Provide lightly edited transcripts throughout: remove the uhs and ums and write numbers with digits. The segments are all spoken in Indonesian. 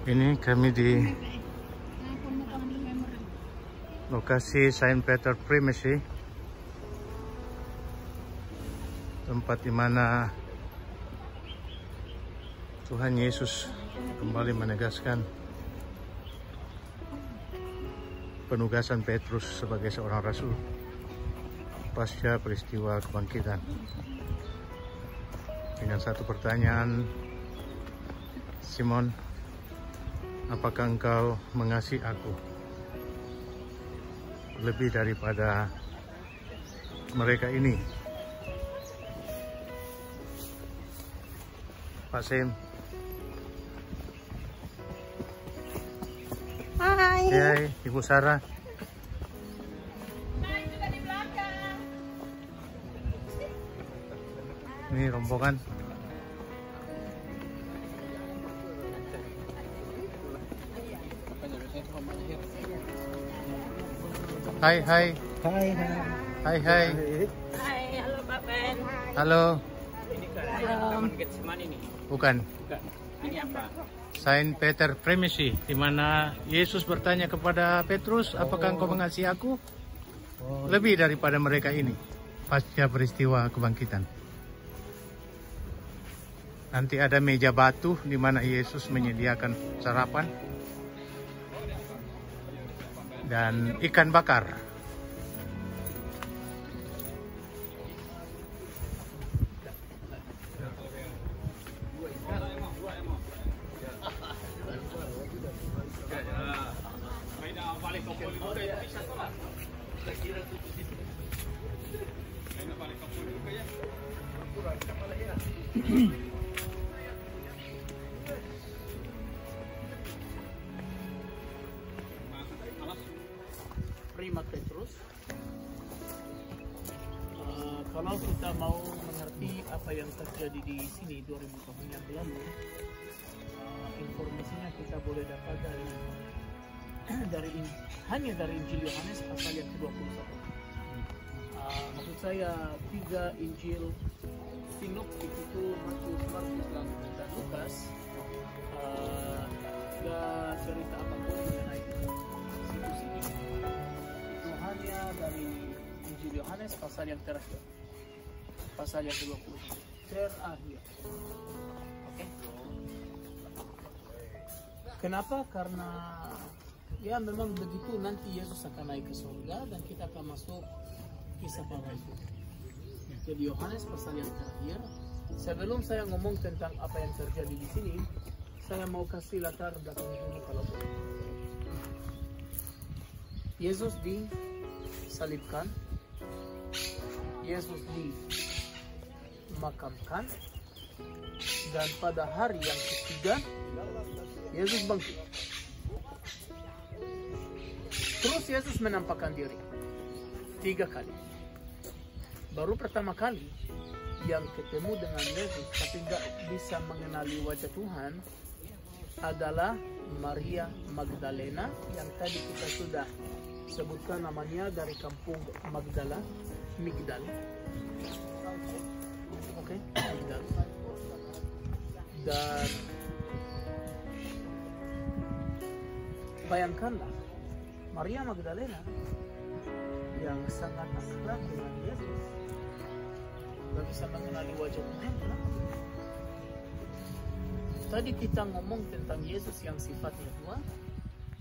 Ini kami di lokasi Saint Peter Primacy, tempat di mana Tuhan Yesus kembali menegaskan penugasan Petrus sebagai seorang rasul pasca peristiwa kebangkitan. Dengan satu pertanyaan, Simon, apakah engkau mengasihi aku lebih daripada mereka ini? Pak Sim. Hai. Hai, Ibu Sarah. Hai juga di belakang. Ini rombongan. Hai, hai. Hai, Hai, hai. Hai, halo Pak Ben. Halo. Halo. Bukan. Ini apa? Saint Peter Primacy, di mana Yesus bertanya kepada Petrus, apakah engkau mengasihi aku lebih daripada mereka ini pasca peristiwa kebangkitan. Nanti ada meja batu di mana Yesus menyediakan sarapan dan ikan bakar. Prima Petrus. Kalau kita mau mengerti apa yang terjadi di sini 2000 tahun yang lalu, informasinya kita boleh dapat hanya dari Injil Yohanes pasal yang ke-21. Maksud saya 3 Injil sinoptik itu Matius, Markus, dan Lukas, gak cerita apapun mengenai situs ini. Itu hanya dari Injil Yohanes pasal yang terakhir, pasal yang ke-20 terakhir. Oke. Kenapa? Karena ya memang begitu, nanti Yesus akan naik ke surga dan kita akan masuk kisah para itu. Jadi Yohanes pasal yang terakhir. Sebelum saya ngomong tentang apa yang terjadi di sini, saya mau kasih latar belakang dulu kalau boleh. Yesus disalibkan, Yesus dimakamkan, dan pada hari yang ketiga Yesus bangkit. Terus Yesus menampakkan diri 3 kali. Baru pertama kali yang ketemu dengan Yesus tapi nggak bisa mengenali wajah Tuhan adalah Maria Magdalena, yang tadi kita sudah sebutkan namanya, dari kampung Magdala, Migdal. Oke, Migdal. Dan bayangkanlah Maria Magdalena yang sangat akrab dengan Yesus gak bisa mengenali wajah Tuhan. Tadi kita ngomong tentang Yesus yang sifatnya dua.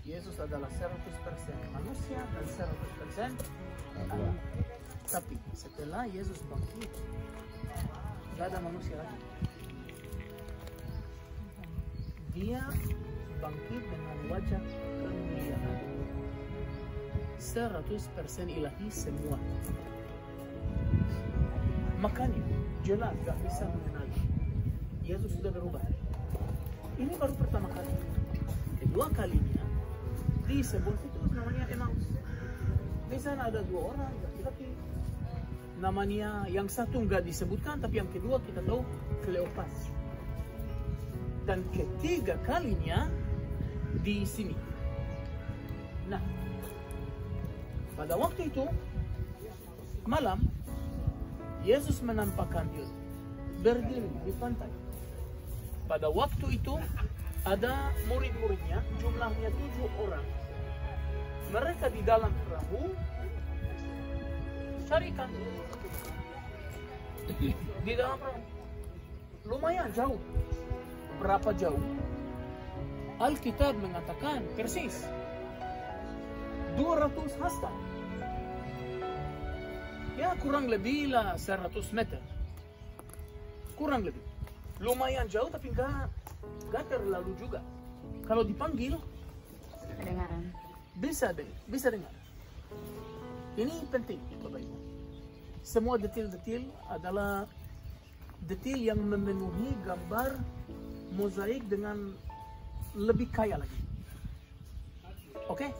Yesus adalah 100% manusia dan 100% Allah. Tapi setelah Yesus bangkit, gak ada manusia lagi. Dia bangkit dengan wajah kemuliaan, 100% ilahi semua. Makanya jelas gak bisa mengenali. Yesus sudah berubah. Ini baru pertama kali. Kedua kalinya di sebuah situs namanya Emmaus. Di sana ada 2 orang laki-laki. Namanya yang satu nggak disebutkan, tapi yang kedua kita tahu, Kleopas. Dan ketiga kalinya di sini. Nah, pada waktu itu malam Yesus menampakkan diri berdiri di pantai. Pada waktu itu ada murid-muridnya, jumlahnya 7 orang. Mereka di dalam perahu cari ikan. Di dalam perahu. Lumayan jauh. Berapa jauh? Alkitab mengatakan persis 200 hasta. Ya kurang lebih lah 100 meter. Kurang lebih. Lumayan jauh tapi nggak terlalu juga. Kalau dipanggil Kedengaran. bisa dengar. Ini penting, Bapak Ibu. Semua detail-detail adalah detail yang memenuhi gambar mozaik dengan lebih kaya lagi. Oke?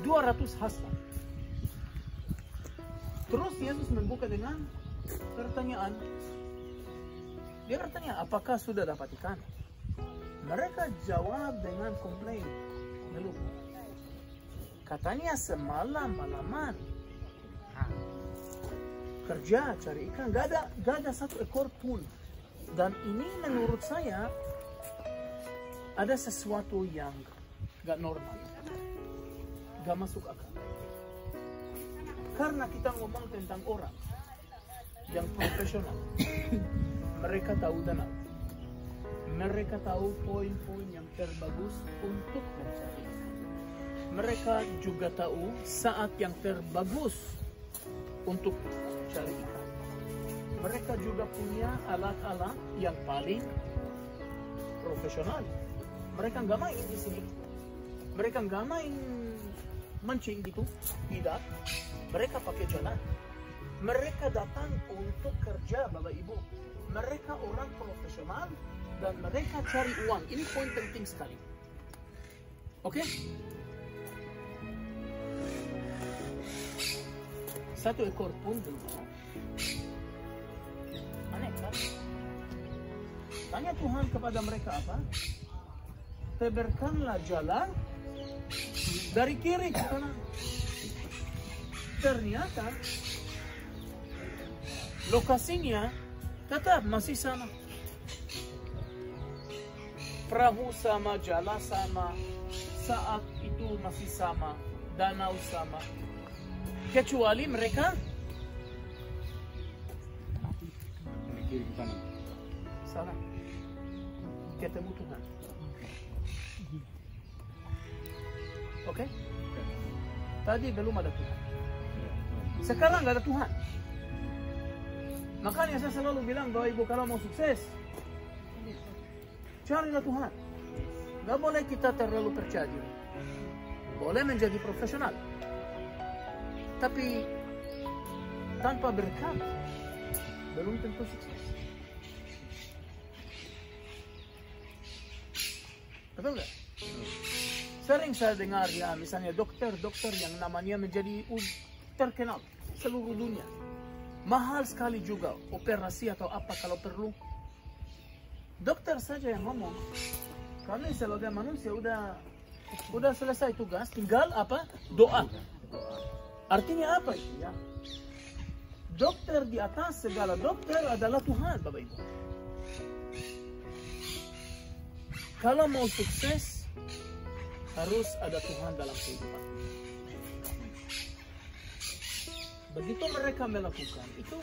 200 hasta. Terus Yesus membuka dengan pertanyaan. Dia bertanya, apakah sudah dapat ikan? Mereka jawab dengan komplain. Lalu, katanya semalam malaman kerja cari ikan, gak ada 1 ekor pun. Dan ini menurut saya ada sesuatu yang gak normal, gak masuk akal. Karena kita ngomong tentang orang yang profesional. Mereka tahu danau. Mereka tahu poin-poin yang terbagus untuk mencari. Mereka juga tahu saat yang terbagus untuk cari ikan. Mereka juga punya alat-alat yang paling profesional. Mereka nggak main di sini. Mereka nggak main mancing gitu. Tidak. Mereka pakai jalan. Mereka datang untuk kerja, Bapak Ibu. Mereka orang profesional dan mereka cari uang. Ini poin penting sekali. Oke? 1 ekor pun belum. Aneh kan? Tanya Tuhan kepada mereka apa? Tebarkanlah jalan dari kiri ke kanan. Ternyata lokasinya tetap masih sama. Perahu sama, jala sama, saat itu masih sama, danau sama. Kecuali mereka salah. Ketemu Tuhan. Oke? Tadi belum ada Tuhan. Sekarang nggak ada Tuhan. Makanya saya selalu bilang, Bapak Ibu, kalau mau sukses, carilah Tuhan. Nggak boleh kita terlalu percaya diri. Boleh menjadi profesional. Tapi tanpa berkat, belum tentu sukses. Betul nggak? Sering saya dengar ya, misalnya dokter-dokter yang namanya menjadi terkenal seluruh dunia. Mahal sekali juga operasi atau apa kalau perlu. Dokter saja yang ngomong. Kami sebagai manusia udah selesai tugas, tinggal apa? Doa. Artinya apa itu ya? Dokter di atas segala dokter adalah Tuhan, Bapak Ibu. Kalau mau sukses, harus ada Tuhan dalam kehidupan. Begitu mereka melakukan itu,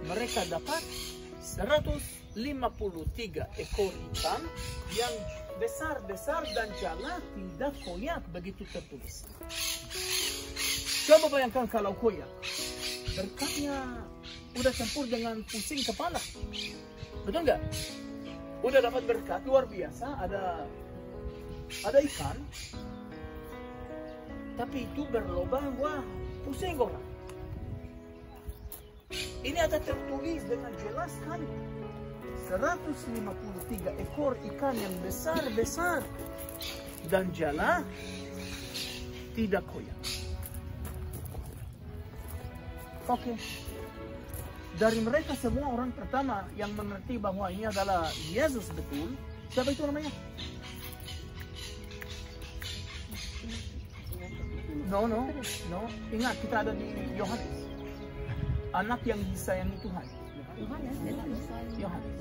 mereka dapat 153 ekor ikan yang besar-besar dan jala tidak koyak, begitu tertulis. Coba bayangkan kalau koyak, berkatnya udah campur dengan pusing kepala. Betul nggak? Udah dapat berkat luar biasa, ada ikan, tapi itu berlobang, wah pusing orang. Ini ada tertulis dengan jelas sekali. 153 ekor ikan yang besar-besar dan jala tidak koyak. Oke. Dari mereka semua, orang pertama yang mengerti bahwa ini adalah Yesus betul, siapa itu namanya? No. Ingat, kita ada di Yohanes. Anak yang disayangi Tuhan.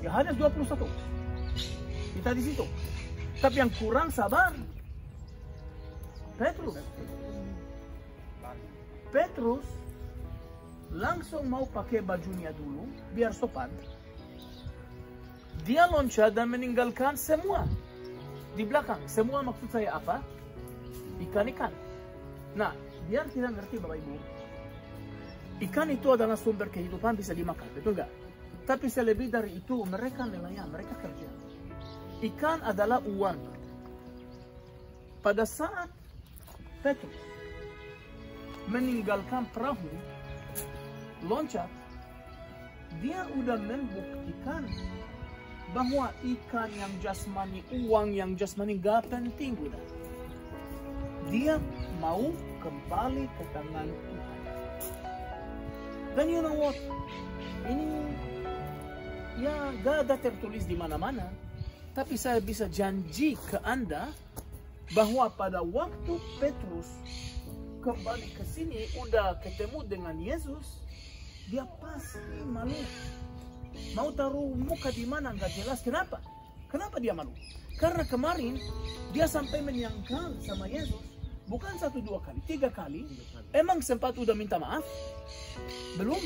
Yohanes 21. Kita di situ. Tapi yang kurang sabar Petrus. Petrus langsung mau pakai bajunya dulu biar sopan. Dia loncat dan meninggalkan semua di belakang. Semua maksud saya apa? Ikan-ikan. Nah, biar kita ngerti Bapak Ibu, ikan itu adalah sumber kehidupan, bisa dimakan, betul nggak? Tapi selebih dari itu, mereka nelayan, mereka kerja. Ikan adalah uang. Pada saat Petrus meninggalkan perahu, loncat, dia udah membuktikan bahwa ikan yang jasmani, uang yang jasmani gak penting udah. Dia mau kembali ke tangan Tuhan. Dan you know what? Ini ya gak ada tertulis di mana-mana. Tapi saya bisa janji ke Anda bahwa pada waktu Petrus kembali ke sini, udah ketemu dengan Yesus, dia pasti malu. Mau taruh muka di mana nggak jelas. Kenapa? Kenapa dia malu? Karena kemarin dia sampai menyangkal sama Yesus bukan 1, 2 kali, 3 kali. Emang sempat udah minta maaf? Belum.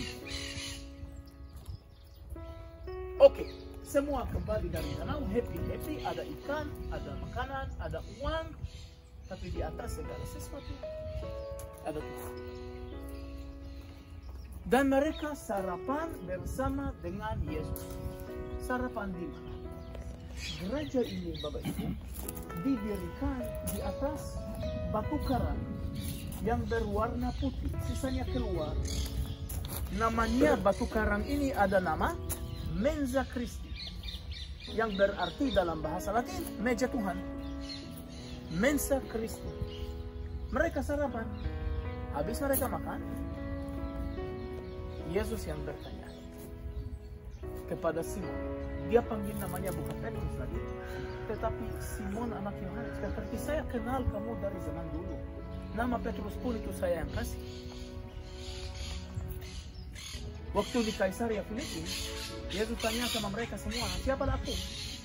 Oke, semua kembali dari danau, happy, ada ikan, ada makanan, ada uang, tapi di atas segala sesuatu ada Tuhan. Dan mereka sarapan bersama dengan Yesus. Sarapan di mana? Gereja ini, Bapak Ibu, didirikan di atas batu karang yang berwarna putih. Sisanya keluar. Namanya batu karang ini ada nama Mensa Christi, yang berarti dalam bahasa Latin meja Tuhan. Mensa Christi. Mereka sarapan. Habis mereka makan, Yesus yang bertanya kepada Simon. Dia panggil namanya bukan Petrus lagi, tetapi Simon anak Yohanes. Tetapi saya kenal kamu dari zaman dulu. Nama Petrus pun itu saya yang kasih. Waktu di Kaisaria Filipi, Yesus tanya sama mereka semua, siapa aku?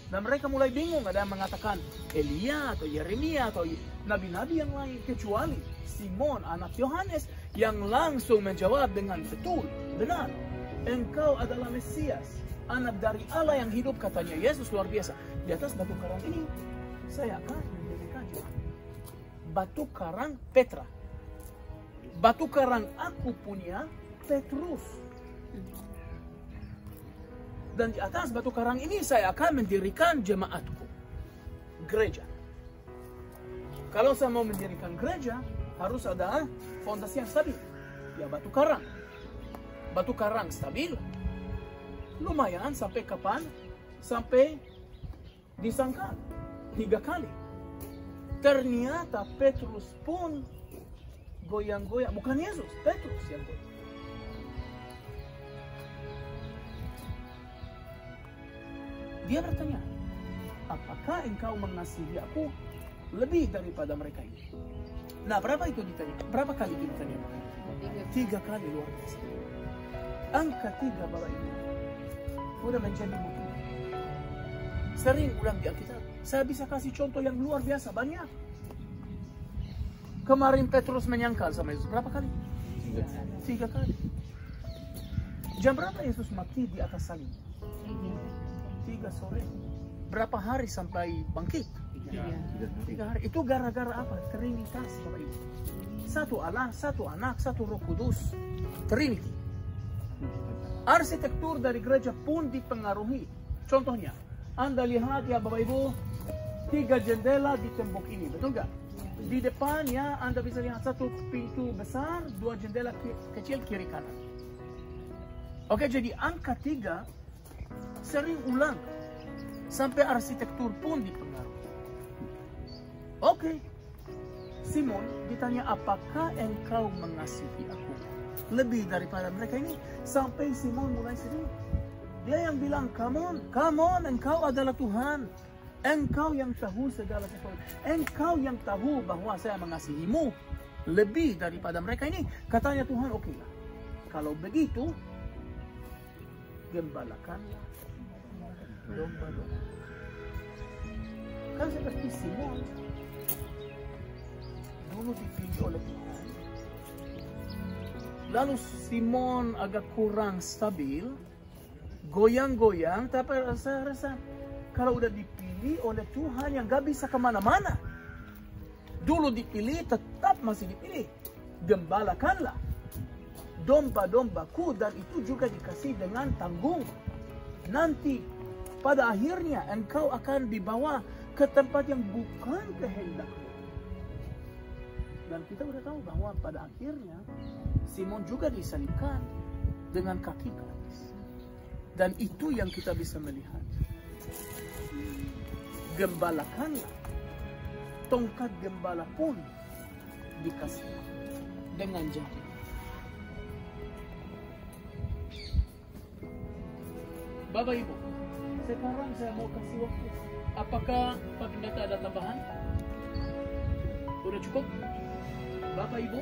Dan mereka mulai bingung. Ada yang mengatakan Elia atau Yeremia atau nabi-nabi yang lain, kecuali Simon anak Yohanes yang langsung menjawab dengan betul, benar, engkau adalah Mesias, anak dari Allah yang hidup. Katanya Yesus luar biasa. Di atas batu karang ini saya akan mendirikan jemaat. Batu karang Petra. Batu karang aku punya Petrus. Dan di atas batu karang ini saya akan mendirikan jemaatku, gereja. Kalau saya mau mendirikan gereja, harus ada fondasi yang stabil. Ya batu karang. Batu karang stabil. Lumayan sampai kapan? Sampai disangkal 3 kali. Ternyata Petrus pun goyang-goyang. Bukan Yesus, Petrus yang goyang. Dia bertanya, apakah engkau mengasihi aku lebih daripada mereka ini? Nah, berapa itu ditanya? Berapa kali itu ditanya? 3 kali, luar biasa. Angka 3, Bapak Ibu, udah menjadi mutu. Sering ulang di Alkitab. Saya bisa kasih contoh yang luar biasa, banyak. Kemarin Petrus menyangkal sama Yesus, berapa kali? 3 kali. Jam berapa Yesus mati di atas salib? 3 sore. Berapa hari sampai bangkit? 3 hari. Itu gara-gara apa? Trinitas, Bapak Ibu. 1 Allah, 1 Anak, 1 Roh Kudus. Trinity. Arsitektur dari gereja pun dipengaruhi. Contohnya, Anda lihat ya Bapak Ibu, 3 jendela di tembok ini, betul nggak? Di depannya Anda bisa lihat 1 pintu besar, 2 jendela kecil kiri kanan. Oke, jadi angka 3 sering ulang sampai arsitektur pun dipengaruhi. Oke, Simon ditanya, apakah engkau mengasihi aku lebih daripada mereka ini? Sampai Simon mulai sedih. Dia yang bilang, come on, engkau adalah Tuhan. Engkau yang tahu segala sesuatu. Engkau yang tahu bahwa saya mengasihimu lebih daripada mereka ini. Katanya Tuhan, oke lah. Kalau begitu, gembalakanlah domba-domba. Kan seperti Simon dulu dipilih oleh Tuhan. Lalu Simon agak kurang stabil, goyang-goyang, tapi rasa kalau udah dipilih oleh Tuhan yang gak bisa kemana-mana. Dulu dipilih, tetap masih dipilih. Gembalakanlah domba-dombaku, dan itu juga dikasih dengan tanggung. Nanti pada akhirnya engkau akan dibawa ke tempat yang bukan kehendakmu. Dan kita udah tahu bahwa pada akhirnya Simon juga disalibkan dengan kaki ke atas. Dan itu yang kita bisa melihat. Gembalakanlah. Tongkat gembala pun dikasih dengan jari. Bapak Ibu, sekarang saya mau kasih waktu. Apakah Pak Pendeta ada tambahan? Udah cukup? Bapak Ibu?